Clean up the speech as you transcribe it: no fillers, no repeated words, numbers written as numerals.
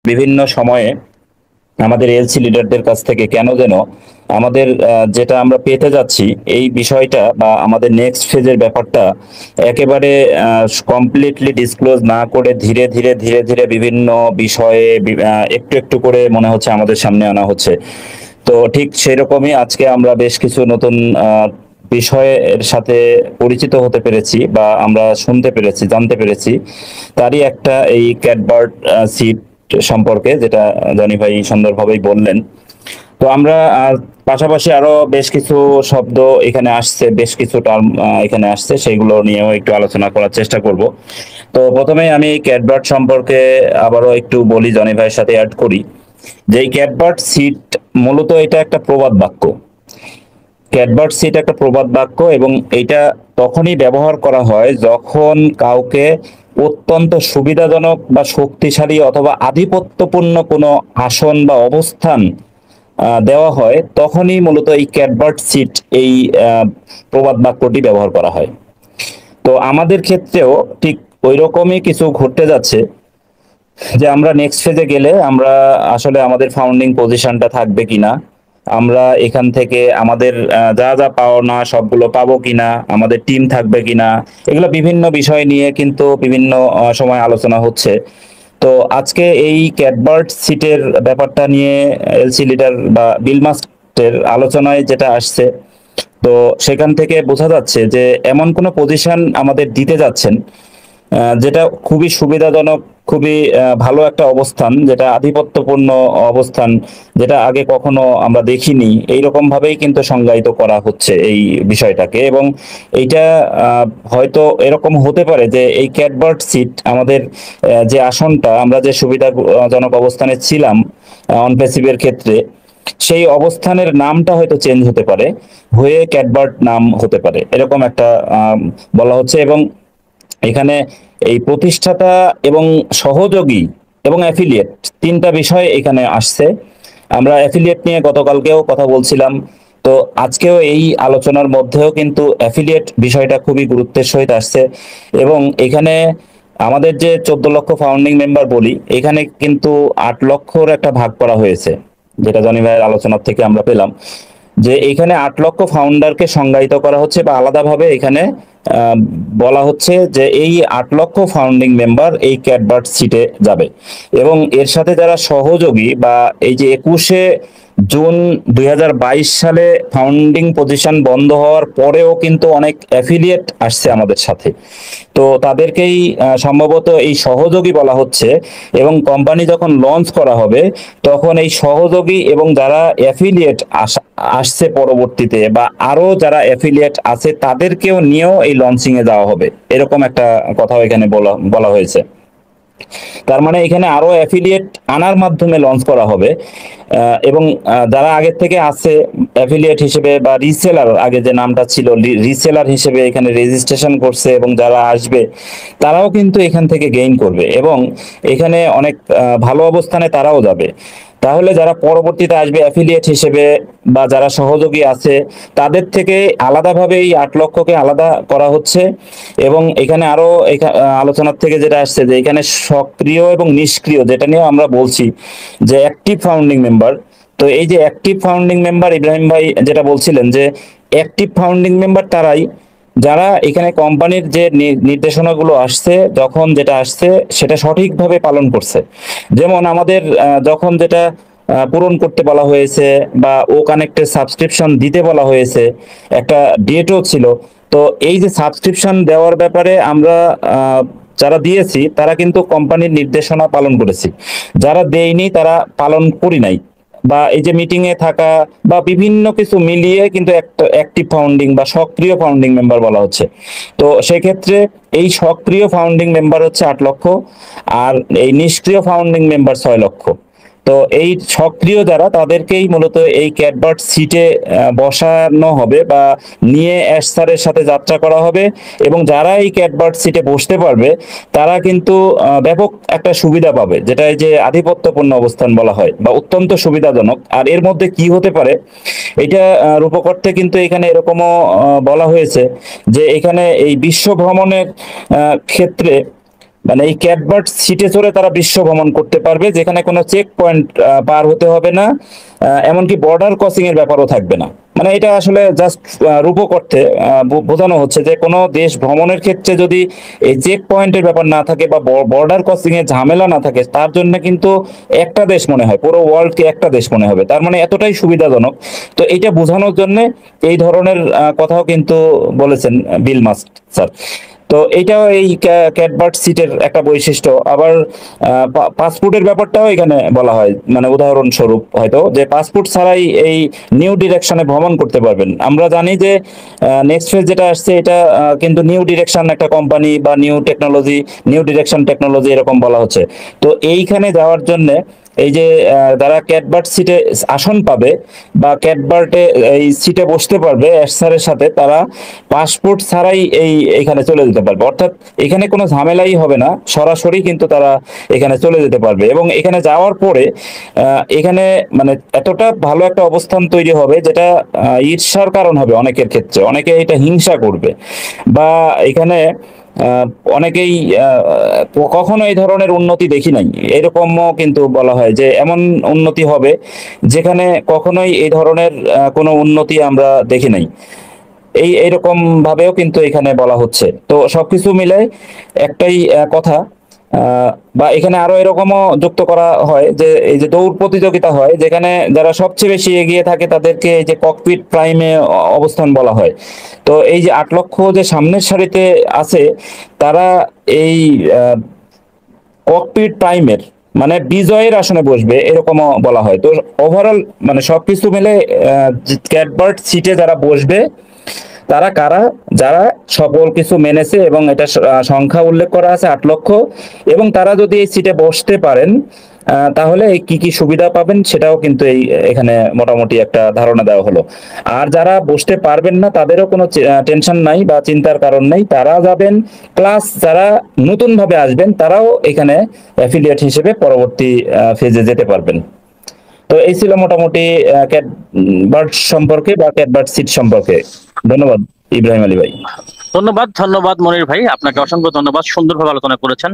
বিভিন্ন সময়ে আমাদের এলসি লিডারদের কাছ থেকে কেন যেন আমাদের যেটা আমরা পেতে যাচ্ছি এই বিষয়টা বা আমাদের নেক্সট ফেজের ব্যাপারটা একেবারে কমপ্লিটলি ডিসক্লোজ না করে ধীরে ধীরে ধীরে ধীরে বিভিন্ন বিষয়ে একটু একটু করে মনে হচ্ছে আমাদের সামনে আনা হচ্ছে। তো ঠিক সেরকমই আজকে আমরা বেশ কিছু নতুন বিষয়ের সাথে পরিচিত হতে পেরেছি বা আমরা শুনতে পেরেছি, জানতে পেরেছি। তারই একটা এই ক্যাটবার্ড সিট সম্পর্কে, যেটা জনি ভাই সুন্দরভাবেই বললেন। তো আমরা পাশাপাশি আরো বেশ কিছু শব্দ এখানে আসছে, বেশ কিছু টার্ম এখানে আসছে, সেগুলো নিয়েও একটু আলোচনা করার চেষ্টা করব। তো প্রথমে আমি ক্যাটবার্ড সম্পর্কে আবারও একটু বলি, জনি ভাইয়ের সাথে অ্যাড করি যে এই ক্যাটবার্ড সিট মূলত এটা একটা প্রবাদ বাক্য। ক্যাটবার্ড সিট একটা প্রবাদ বাক্য এবং এটা তখনই ব্যবহার করা হয় যখন কাউকে অত্যন্ত সুবিধাজনক বা শক্তিশালী অথবা আধিপত্যপূর্ণ কোনো আসন বা অবস্থান দেওয়া হয়, তখনই মূলত এই ক্যাটবার্ড সিট এই প্রবাদ বাক্যটি ব্যবহার করা হয়। তো আমাদের ক্ষেত্রেও ঠিক ওই রকমই কিছু ঘটতে যাচ্ছে, যে আমরা নেক্সট ফেজে গেলে আমরা আসলে আমাদের ফাউন্ডিং পজিশনটা থাকবে কিনা, আমরা এখান থেকে আমাদের যা যা পাওনা সবগুলো পাবো কিনা, আমাদের টিম থাকবে কিনা, এগুলো বিভিন্ন বিষয় নিয়ে কিন্তু বিভিন্ন সময় আলোচনা হচ্ছে। তো আজকে এই ক্যাটবার্ড সিটের ব্যাপারটা নিয়ে এলসি লিডার বা বিল মাস্টের আলোচনায় যেটা আসছে, তো সেখান থেকে বোঝা যাচ্ছে যে এমন কোনো পজিশন আমাদের দিতে যাচ্ছেন যেটা খুবই সুবিধাজনক, খুবই ভালো একটা অবস্থান, যেটা আধিপত্যপূর্ণ অবস্থান, যেটা আগে কখনো আমরা দেখিনি, এইরকম ভাবেই কিন্তু সংজ্ঞায়িত করা হচ্ছে এই বিষয়টাকে। এবং এইটা হয়তো এরকম হতে পারে যে এই ক্যাটবার্ড সিট আমাদের যে আসনটা, আমরা যে সুবিধাজনক অবস্থানে ছিলাম অন প্যাসিভের ক্ষেত্রে, সেই অবস্থানের নামটা হয়তো চেঞ্জ হতে পারে, হয়ে ক্যাটবার্ড নাম হতে পারে, এরকম একটা বলা হচ্ছে। এবং এখানে এই প্রতিষ্ঠাতা এবং সহযোগী এবং অ্যাফিলিয়েট, তিনটা বিষয় এখানে আসছে। আমরা অ্যাফিলিয়েট নিয়ে গতকালকেও কথা বলছিলাম, তো আজকেও এই আলোচনার মধ্যেও কিন্তু অ্যাফিলিয়েট বিষয়টা খুবই গুরুত্বের সহিত আসছে। এবং এখানে আমাদের যে 14 লক্ষ ফাউন্ডিং মেম্বার বলি, এখানে কিন্তু 8 লক্ষর একটা ভাগ করা হয়েছে, যেটা জনি ভাইয়ের আলোচনার থেকে আমরা পেলাম, যে এখানে 8 লক্ষ ফাউন্ডারকে সংজ্ঞায়িত করা হচ্ছে বা আলাদাভাবে এখানে বলা হচ্ছে যে এই 8 লক্ষ ফাউন্ডিং মেম্বার এই ক্যাটবার্ড সিটে যাবে। এবং এর সাথে যারা সহযোগী বা এই যে 21শে জুন 2022 সালে ফাউন্ডিং পজিশন বন্ধ হওয়ার পরেও কিন্তু অনেক অ্যাফিলিয়েট আসছে আমাদের সাথে, তো তাদেরকেই সম্ভবত এই সহযোগী বলা হচ্ছে। এবং কোম্পানি যখন লঞ্চ করা হবে, তখন এই সহযোগী এবং যারা অ্যাফিলিয়েট আসছে পরবর্তীতে, বা আরো যারা অ্যাফিলিয়েট আছে তাদেরকেও নিয়েও এই লঞ্চিং এ যাওয়া হবে, এরকম একটা কথাও এখানে বলা বলা হয়েছে। তার মানে এখানে আরো অ্যাফিলিয়েট আনার মাধ্যমে লঞ্চ করা হবে। এবং যারা আগের থেকে আছে অ্যাফিলিয়েট হিসেবে বা রিসেলার, আগে যে নামটা ছিল রিসেলার হিসেবে এখানে রেজিস্ট্রেশন করছে, এবং যারা আসবে তারাও কিন্তু এখান থেকে গেইন করবে এবং এখানে অনেক ভালো অবস্থানে তারাও যাবে। তাহলে যারা পরবর্তীতে আসবে অ্যাফিলিয়েট হিসেবে বা যারা সহযোগী আছে, তাদের থেকে আলাদাভাবে এই 8 লক্ষকে আলাদা করা হচ্ছে। এবং এখানে আরো আলোচনার থেকে যেটা আসছে, যে এখানে সক্রিয় এবং নিষ্ক্রিয়, যেটা নিয়ে আমরা বলছি যে অ্যাক্টিভ ফাউন্ডিং মেম্বার। তো এই যে অ্যাক্টিভ ফাউন্ডিং মেম্বার, ইব্রাহিম ভাই যেটা বলছিলেন যে অ্যাক্টিভ ফাউন্ডিং মেম্বার তারাই যারা এখানে কোম্পানির যে নির্দেশনাগুলো আসছে, যখন যেটা আসছে সেটা সঠিকভাবে পালন করছে। যেমন আমাদের যখন যেটা পূরণ করতে বলা হয়েছে বা ও কানেক্টের সাবস্ক্রিপশন দিতে বলা হয়েছে, একটা ডেটও ছিল। তো এই যে সাবস্ক্রিপশন দেওয়ার ব্যাপারে আমরা যারা দিয়েছি তারা কিন্তু কোম্পানির নির্দেশনা পালন করেছি, যারা দেয়নি তারা পালন করি নাই। বা এই যে মিটিং এ থাকা বা বিভিন্ন কিছু মিলিয়ে কিন্তু একটা অ্যাক্টিভ ফাউন্ডিং বা সক্রিয় ফাউন্ডিং মেম্বার বলা হচ্ছে। তো সেক্ষেত্রে এই সক্রিয় ফাউন্ডিং মেম্বার হচ্ছে 8 লক্ষ, আর এই নিষ্ক্রিয় ফাউন্ডিং মেম্বার 6 লক্ষ। তো এই সক্রিয় যারা, তাদেরকেই মূলত এই ক্যাটবার্ড সিটে বসানো হবে বা নিয়ে অ্যাশ স্যারের সাথে যাত্রা করা হবে। এবং যারা এই ক্যাটবার্ড সিটে বসতে পারবে তারা কিন্তু ব্যাপক একটা সুবিধা পাবে, যেটা এই যে আধিপত্যপূর্ণ অবস্থান বলা হয় বা অত্যন্ত সুবিধাজনক। আর এর মধ্যে কি হতে পারে, এটা রূপকর্তে কিন্তু এখানে এরকমও বলা হয়েছে যে এখানে এই বিশ্ব ভ্রমণের ক্ষেত্রে মানে এই ক্যাটবার্ড সিটে চড়ে তারা বিশ্ব ভ্রমণ করতে পারবে, যেখানে কোনো চেক পয়েন্ট পার হতে হবে না, এমনকি বর্ডার ক্রসিং এর ব্যাপারও থাকবে না। মানে এটা আসলে জাস্ট রূপক অর্থে বোঝানো হচ্ছে যে কোনো দেশ ভ্রমণের ক্ষেত্রে যদি এই চেক পয়েন্টের ব্যাপার না থাকে বা বর্ডার ক্রসিং এর ঝামেলা না থাকে, তার জন্য কিন্তু একটা দেশ মনে হয়, পুরো ওয়ার্ল্ডকে একটা দেশ মনে হবে। তার মানে এতটাই সুবিধাজনক। তো এটা বোঝানোর জন্য এই ধরনের কথাও কিন্তু বলেছেন বিল মাস্ক স্যার। তো এইটাও এই ক্যাটবার্ড সিটের একটা বৈশিষ্ট্য। আবার পাসপোর্টের ব্যাপারটাও এখানে বলা হয়, মানে উদাহরণস্বরূপ হয়তো যে পাসপোর্ট ছাড়াই এই নিউ ডিরেকশনে ভ্রমণ করতে পারবেন। আমরা জানি যে নেক্সট ফেজ যেটা আসছে এটা কিন্তু নিউ ডিরেকশন একটা কোম্পানি বা new technology, new direction technology এরকম বলা হচ্ছে। তো এইখানে যাওয়ার জন্য এই যে যারা ক্যাটবার্ড সিটে আসন পাবে বা ক্যাটবার্ডে এই সিটে বসতে পারবে স্যারের সাথে, তারা পাসপোর্ট ছাড়াই এখানে চলে যেতে পারবে। অর্থাৎ এখানে কোনো ঝামেলাই হবে না, সরাসরি কিন্তু তারা এখানে চলে যেতে পারবে। এবং এখানে যাওয়ার পরে এখানে মানে এতটা ভালো একটা অবস্থান তৈরি হবে যেটা ঈর্ষার কারণ হবে অনেকের ক্ষেত্রে, অনেকে এটা হিংসা করবে। বা এখানে আহ, অনেকেই কখনো এই ধরনের উন্নতি দেখি নাই, এরকমও কিন্তু বলা হয় যে এমন উন্নতি হবে যেখানে কখনোই এই ধরনের কোনো উন্নতি আমরা দেখি নাই। এইরকম ভাবেও কিন্তু এখানে বলা হচ্ছে। তো সবকিছু মিলে একটাই কথা, বা এখানে আরো এরকমও যুক্ত করা হয় যে এই যে দৌড় প্রতিযোগিতা হয়, যেখানে যারা সবচেয়ে বেশি এগিয়ে থাকে তাদেরকে এই যে ককপিট প্রাইমে অবস্থান বলা হয়। তো এই যে 8 লক্ষ যে সামনের সারিতে আছে, তারা এই ককপিট প্রাইমের মানে বিজয়ের আসনে বসবে, এরকমও বলা হয়। তো ওভারঅল মানে সবকিছু মিলে ক্যাটবার্ড সিটে যারা বসবে তারা কারা, যারা সকল কিছু মেনেছে এবং এটা সংখ্যা উল্লেখ করা আছে 8 লক্ষ, এবং তারা যদি এই সিটে বসতে পারেন তাহলে এই কি কি সুবিধা পাবেন সেটাও কিন্তু এখানে মোটামুটি একটা ধারণা দেওয়া হলো। আর যারা বসতে পারবেন না তাদেরও কোনো টেনশন নাই বা চিন্তার কারণ নেই, তারা যাবেন। প্লাস যারা নতুন ভাবে আসবেন তারাও এখানে অ্যাফিলিয়েট হিসেবে পরবর্তী ফেজে যেতে পারবেন। তো এই ছিল মোটামুটি ক্যাট বার্ড সম্পর্কে বা ক্যাট বার্ড সিট সম্পর্কে। ধন্যবাদ ইব্রাহিম আলী ভাই। ধন্যবাদ, ধন্যবাদ মনির ভাই, আপনাকে অসংখ্য ধন্যবাদ, সুন্দরভাবে আলোচনা করেছেন।